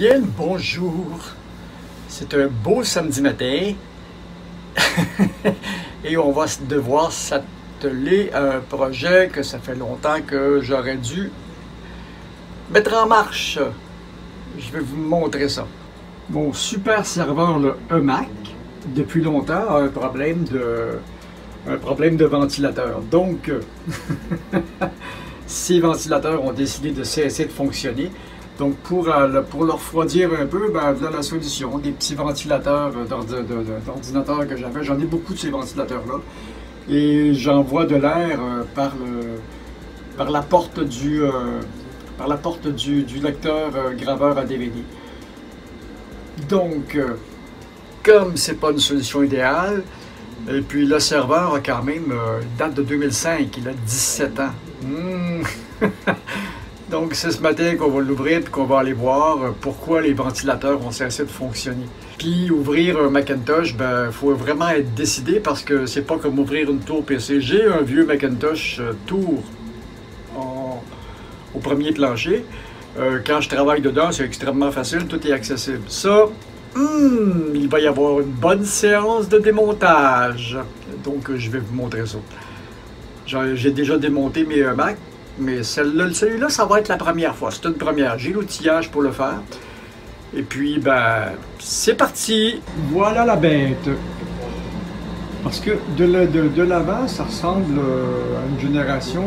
Bien le bonjour, c'est un beau samedi matin et on va devoir s'atteler à un projet que ça fait longtemps que j'aurais dû mettre en marche. Je vais vous montrer ça. Mon super serveur, le EMAC, depuis longtemps a un problème de ventilateur. Donc, ces ventilateurs ont décidé de cesser de fonctionner. Donc, pour le refroidir un peu, ben, voilà la solution. Des petits ventilateurs d'ordinateur que j'avais. J'en ai beaucoup de ces ventilateurs-là. Et j'envoie de l'air par la porte du lecteur graveur à DVD. Donc, comme c'est pas une solution idéale, et puis le serveur a quand même date de 2005, il a 17 ans. Donc, c'est ce matin qu'on va l'ouvrir et qu'on va aller voir pourquoi les ventilateurs ont cessé de fonctionner. Puis, ouvrir un Macintosh, ben, il faut vraiment être décidé parce que c'est pas comme ouvrir une tour PC. J'ai un vieux Macintosh tour au premier plancher. Quand je travaille dedans, c'est extrêmement facile, tout est accessible. Ça, il va y avoir une bonne séance de démontage. Donc, je vais vous montrer ça. J'ai déjà démonté mes Mac. Mais celui-là, ça va être la première fois. C'est une première. J'ai l'outillage pour le faire. Et puis, ben, c'est parti! Voilà la bête. Parce que de l'avant, ça ressemble à une génération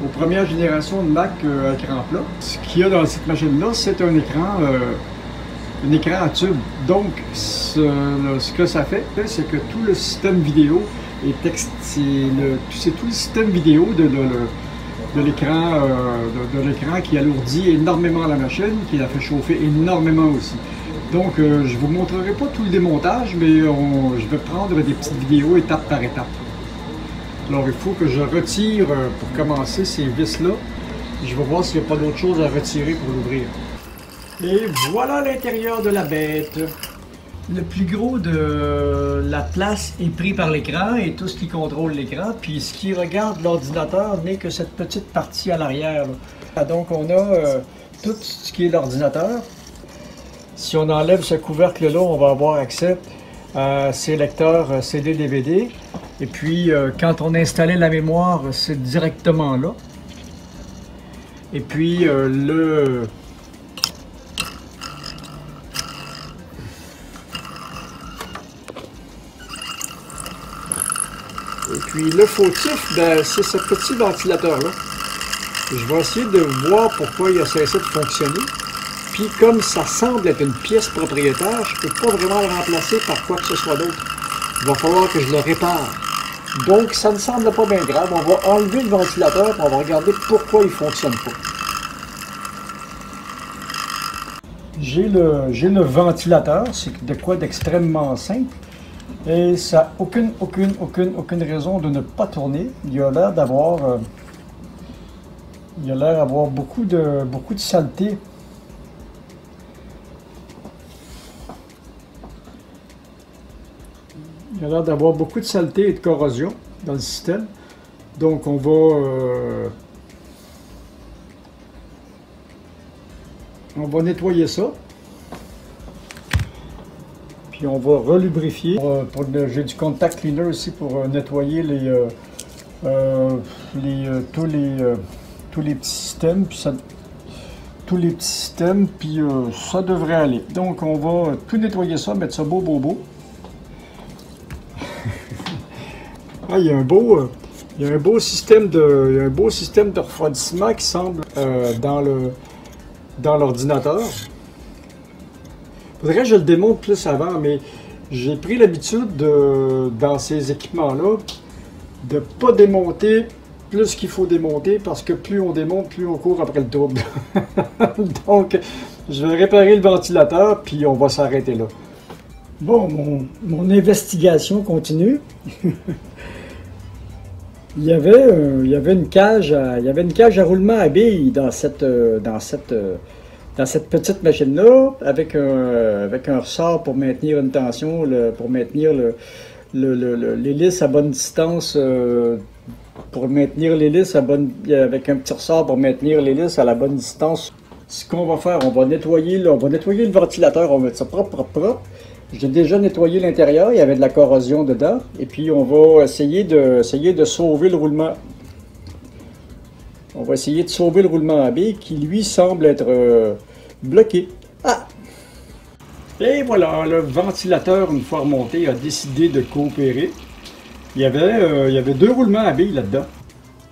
aux premières générations de Mac à écran plat. Ce qu'il y a dans cette machine-là, c'est un écran à tube. Donc, ce que ça fait, c'est que tout le système vidéo c'est tout le système vidéo de l'écran qui alourdit énormément la machine, qui la fait chauffer énormément aussi. Donc, je ne vous montrerai pas tout le démontage, mais je vais prendre des petites vidéos étape par étape. Alors, il faut que je retire, pour commencer, ces vis-là. Je vais voir s'il n'y a pas d'autre chose à retirer pour l'ouvrir. Et voilà l'intérieur de la bête. Le plus gros de la place est pris par l'écran et tout ce qui contrôle l'écran. Puis ce qui regarde l'ordinateur n'est que cette petite partie à l'arrière. Donc on a tout ce qui est l'ordinateur. Si on enlève ce couvercle-là, on va avoir accès à ces lecteurs CD-DVD. Et puis quand on installait la mémoire, c'est directement là. Et puis le fautif, ben, c'est ce petit ventilateur-là. Je vais essayer de voir pourquoi il a cessé de fonctionner. Puis comme ça semble être une pièce propriétaire, je ne peux pas vraiment le remplacer par quoi que ce soit d'autre. Il va falloir que je le répare. Donc ça ne semble pas bien grave. On va enlever le ventilateur et on va regarder pourquoi il ne fonctionne pas. J'ai le ventilateur, c'est de quoi d'extrêmement simple. Et ça n'a aucune raison de ne pas tourner. Il a l'air d'avoir beaucoup de saleté. Il a l'air d'avoir beaucoup de saleté et de corrosion dans le système. Donc on va nettoyer ça. Puis on va relubrifier. J'ai du contact cleaner aussi pour nettoyer tous les petits systèmes. Puis ça devrait aller. Donc on va tout nettoyer ça, mettre ça beau. Ah, il y a un beau système de refroidissement qui semble dans l'ordinateur. Faudrait que je le démonte plus avant, mais j'ai pris l'habitude dans ces équipements-là, de ne pas démonter plus qu'il faut démonter, parce que plus on démonte, plus on court après le double. Donc, je vais réparer le ventilateur, puis on va s'arrêter là. Bon, mon investigation continue. Il y avait une cage à roulement à billes dans cette petite machine-là, avec un ressort pour maintenir une tension, pour maintenir l'hélice à bonne distance, avec un petit ressort pour maintenir l'hélice à la bonne distance ce qu'on va faire, on va nettoyer le ventilateur, on va mettre ça propre. J'ai déjà nettoyé l'intérieur, il y avait de la corrosion dedans. Et puis on va essayer de sauver le roulement. On va essayer de sauver le roulement AB qui lui semble être bloqué. Ah! Et voilà, le ventilateur, une fois remonté, a décidé de coopérer. Il y avait 2 roulements à billes là-dedans.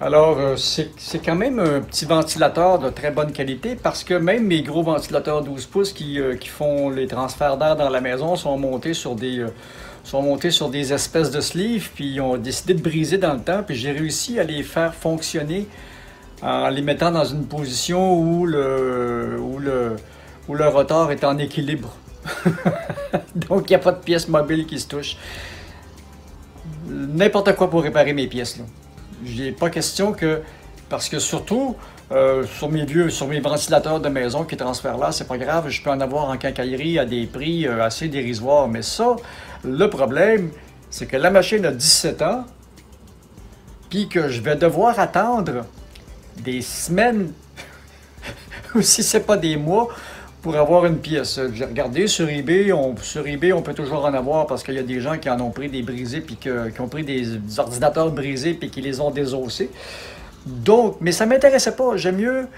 Alors, c'est quand même un petit ventilateur de très bonne qualité parce que même mes gros ventilateurs 12 pouces qui font les transferts d'air dans la maison sont montés sur des espèces de sleeves, puis ils ont décidé de briser dans le temps, puis j'ai réussi à les faire fonctionner en les mettant dans une position où le rotor est en équilibre. Donc, il n'y a pas de pièces mobiles qui se touchent. N'importe quoi pour réparer mes pièces, là. J'ai pas question que... Parce que surtout, sur mes ventilateurs de maison qui transfèrent là, c'est pas grave, je peux en avoir en quincaillerie à des prix assez dérisoires. Mais ça, le problème, c'est que la machine a 17 ans, puis que je vais devoir attendre des semaines, ou si c'est pas des mois, pour avoir une pièce. J'ai regardé sur eBay, on peut toujours en avoir parce qu'il y a des gens qui en ont pris des brisés, puis qui ont pris des ordinateurs brisés, puis qui les ont désossés. Donc, mais ça ne m'intéressait pas. J'aime mieux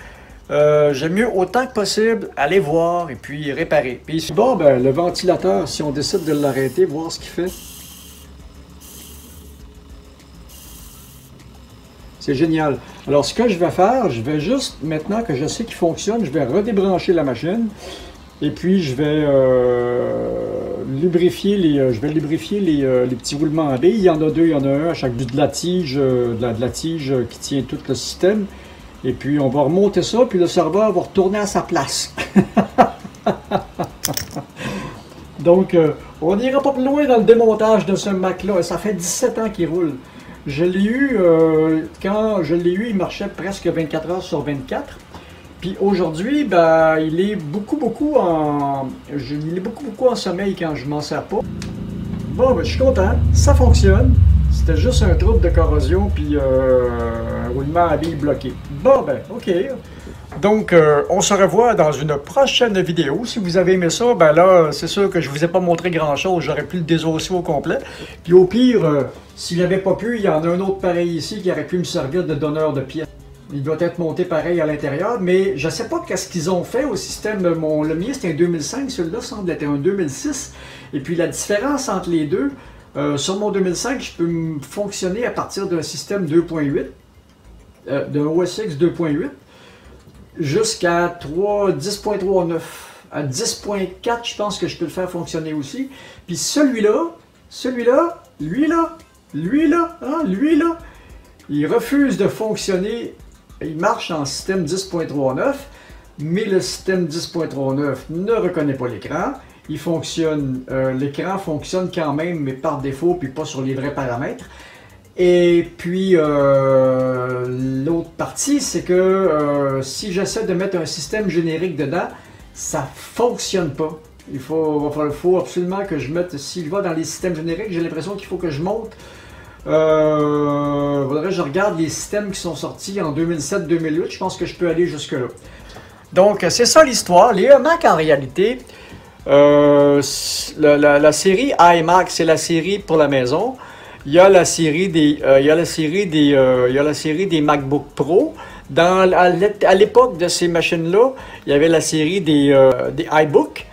autant que possible aller voir et puis réparer. Puis, bon, ben, le ventilateur, si on décide de l'arrêter, voir ce qu'il fait. C'est génial. Alors, ce que je vais faire, je vais juste, maintenant que je sais qu'il fonctionne, je vais redébrancher la machine et puis je vais lubrifier les petits roulements à billes. Il y en a 2, il y en a un à chaque bout de la tige, qui tient tout le système. Et puis, on va remonter ça, puis le serveur va retourner à sa place. Donc, on n'ira pas plus loin dans le démontage de ce Mac-là. Ça fait 17 ans qu'il roule. Je l'ai eu, quand je l'ai eu, il marchait presque 24 heures sur 24. Puis aujourd'hui, ben, il est beaucoup en sommeil quand je m'en sers pas. Bon, ben, je suis content, ça fonctionne. C'était juste un trouble de corrosion, puis un roulement à billes bloqué. Bon, ben, OK. Donc, on se revoit dans une prochaine vidéo. Si vous avez aimé ça, ben là, c'est sûr que je ne vous ai pas montré grand-chose. J'aurais pu le désosser au complet. Puis au pire, s'il n'avait pas pu, il y en a un autre pareil ici qui aurait pu me servir de donneur de pièces. Il doit être monté pareil à l'intérieur, mais je ne sais pas qu'est-ce qu'ils ont fait au système. Le mien, c'était un 2005. Celui-là semble être un 2006. Et puis la différence entre les deux, sur mon 2005, je peux fonctionner à partir d'un système 2.8, d'un OS X 2.8. Jusqu'à 10.39. À 10.4, je pense que je peux le faire fonctionner aussi. Puis celui-là, lui là, il refuse de fonctionner. Il marche en système 10.39, mais le système 10.39 ne reconnaît pas l'écran. L'écran fonctionne quand même, mais par défaut, puis pas sur les vrais paramètres. Et puis, l'autre partie, c'est que si j'essaie de mettre un système générique dedans, ça fonctionne pas. Il faut absolument que je mette, si je vais dans les systèmes génériques, j'ai l'impression qu'il faut que je monte. Faudrait que je regarde les systèmes qui sont sortis en 2007-2008, je pense que je peux aller jusque-là. Donc, c'est ça l'histoire. Les iMac, en réalité, la série iMac, c'est la série pour la maison. Il y a la série des MacBook Pro. À l'époque de ces machines-là, il y avait la série des iBook.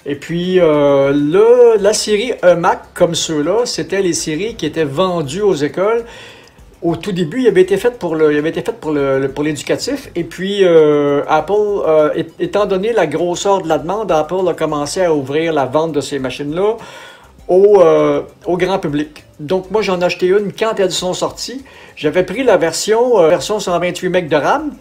Et puis la série iMac comme ceux-là, c'était les séries qui étaient vendues aux écoles. Au tout début, il avait été fait pour l'éducatif. Et puis Apple, étant donné la grosseur de la demande, Apple a commencé à ouvrir la vente de ces machines-là au grand public. Donc moi j'en ai acheté une quand elles sont sorties. J'avais pris la version 128 MB de RAM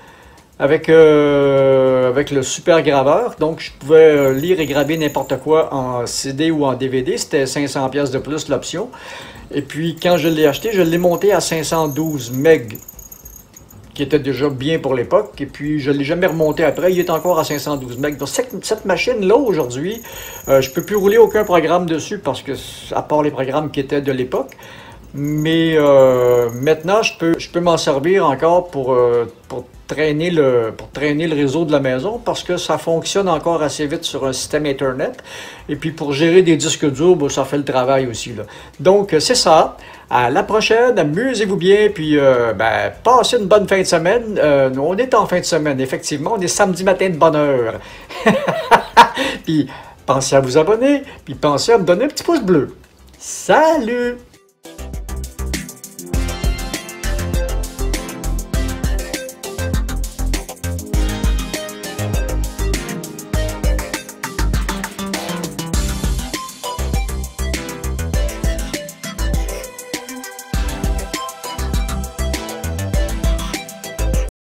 avec le super graveur. Donc je pouvais lire et graver n'importe quoi en CD ou en DVD. C'était 500$ de plus l'option. Et puis quand je l'ai acheté, je l'ai monté à 512 MB, qui était déjà bien pour l'époque. Et puis je ne l'ai jamais remonté après. Il est encore à 512 MB. Donc cette machine-là, aujourd'hui, je ne peux plus rouler aucun programme dessus parce que, à part les programmes qui étaient de l'époque. Mais maintenant, je peux m'en servir encore pour pour traîner le réseau de la maison parce que ça fonctionne encore assez vite sur un système Ethernet. Et puis pour gérer des disques durs, ben, ça fait le travail aussi, là. Donc, c'est ça. À la prochaine, amusez-vous bien, puis ben, passez une bonne fin de semaine. On est en fin de semaine, effectivement, on est samedi matin de bonne heure. Puis pensez à vous abonner, puis pensez à me donner un petit pouce bleu. Salut!